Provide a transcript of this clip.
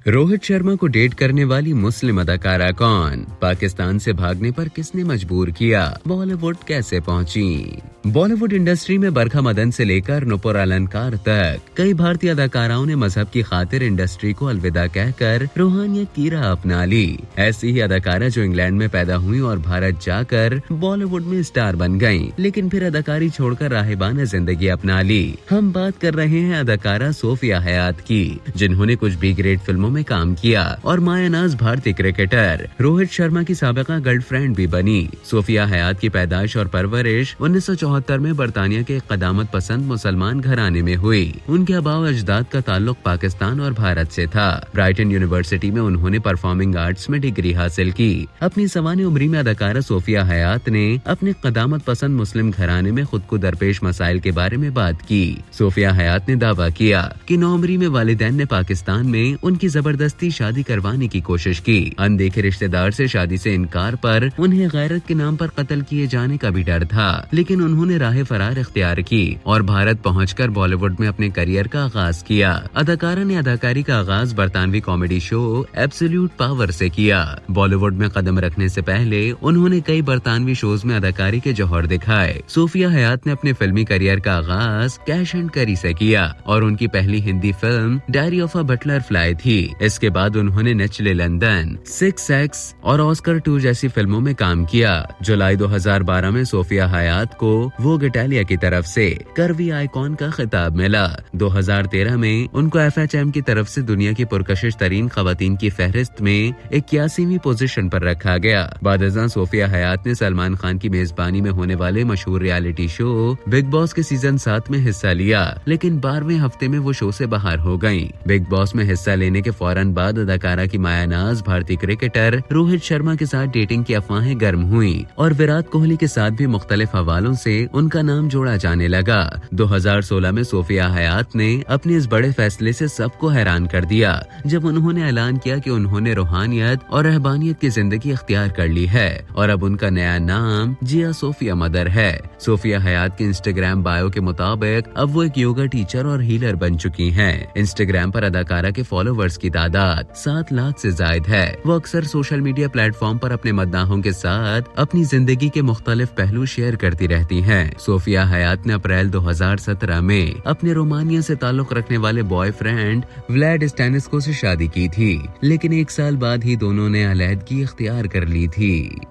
रोहित शर्मा को डेट करने वाली मुस्लिम अदाकारा कौन? पाकिस्तान से भागने पर किसने मजबूर किया? बॉलीवुड कैसे पहुंची? बॉलीवुड इंडस्ट्री में बरखा मदन से लेकर नुपुर अलंकार तक कई भारतीय अदाकाराओं ने मजहब की खातिर इंडस्ट्री को अलविदा कहकर रूहानियत की राह अपना ली। ऐसी ही अदाकारा जो इंग्लैंड में पैदा हुई और भारत जाकर बॉलीवुड में स्टार बन गयी, लेकिन फिर अदाकारी छोड़कर राहिबाना जिंदगी अपना ली। हम बात कर रहे हैं अदाकारा सोफिया हयात की, जिन्होंने कुछ बी ग्रेड फिल्मों में काम किया और मायानाज भारतीय क्रिकेटर रोहित शर्मा की साबिका गर्लफ्रेंड भी बनी। सोफिया हयात की पैदाइश और परवरिश 1974 में बरतानिया के कदामत पसंद मुसलमान घराने में हुई। उनके आबाव अजदाद का ताल्लुक पाकिस्तान और भारत से था। ब्राइटन यूनिवर्सिटी में उन्होंने परफॉर्मिंग आर्ट्स में डिग्री हासिल की। अपनी सवानी उम्री में अदाकारा सोफिया हयात ने अपने कदामत पसंद मुस्लिम घराने में खुद को दरपेश मसाइल के बारे में बात की। सोफिया हयात ने दावा किया कि नौमरी में वालिदैन ने पाकिस्तान में उनकी जबरदस्ती शादी करवाने की कोशिश की। अनदेखे रिश्तेदार से शादी से इनकार पर उन्हें गैरत के नाम पर कत्ल किए जाने का भी डर था, लेकिन उन्होंने राह फरार इख्तियार की और भारत पहुंचकर बॉलीवुड में अपने करियर का आगाज किया। अदाकारा ने अदाकारी का आगाज बरतानवी कॉमेडी शो एब्सोल्यूट पावर से किया। बॉलीवुड में कदम रखने से पहले उन्होंने कई बरतानवी शोज में अदाकारी के जौहर दिखाए। सोफिया हयात ने अपने फिल्मी करियर का आगाज कैश एंड करी से किया और उनकी पहली Hindi film diary of a butterfly थी। इसके बाद उन्होंने नेचले लंदन, 6 एक्स और ऑस्कर 2 जैसी फिल्मों में काम किया। जुलाई 2012 में सोफिया हयात को वोग इटालिया की तरफ से कर्वी आइकॉन का खिताब मिला। 2013 में उनको FHM की तरफ से दुनिया की पुरकशिश तरीन खवातीन की फहरिस्त में 81वीं पोजीशन पर रखा गया। बादशाह सोफिया हयात ने सलमान खान की मेजबानी में होने वाले मशहूर रियलिटी शो बिग बॉस के सीजन 7 में हिस्सा लिया, लेकिन 12वें हफ्ते में वो शो से बाहर हो गयी। बिग बॉस में हिस्सा लेने के फौरन बाद अदाकारा की मायानाज भारतीय क्रिकेटर रोहित शर्मा के साथ डेटिंग की अफवाहें गर्म हुई और विराट कोहली के साथ भी मुख्तलिफ हवालों से उनका नाम जोड़ा जाने लगा। 2016 में सोफिया हयात ने अपने इस बड़े फैसले से सबको हैरान कर दिया जब उन्होंने ऐलान किया कि उन्होंने रूहानियत और रहबानियत की जिंदगी इख्तियार कर ली है और अब उनका नया नाम जिया सोफिया मदर है। सोफिया हयात की इंस्टाग्राम बायो के मुताबिक अब वो एक योगा टीचर और हीलर बन चुकी हैं। इंस्टाग्राम पर अदाकारा के फॉलोवर्स की तादाद 7 लाख से ज्यादा है। वो अक्सर सोशल मीडिया प्लेटफॉर्म पर अपने मद्दाहों के साथ अपनी जिंदगी के मुख्तलिफ पहलू शेयर करती रहती हैं। सोफिया हयात ने अप्रैल 2017 में अपने रोमानिया से ताल्लुक रखने वाले बॉयफ्रेंड व्लाड स्टैनिस्को से शादी की थी, लेकिन 1 साल बाद ही दोनों ने अलहदगी इख्तियार कर ली थी।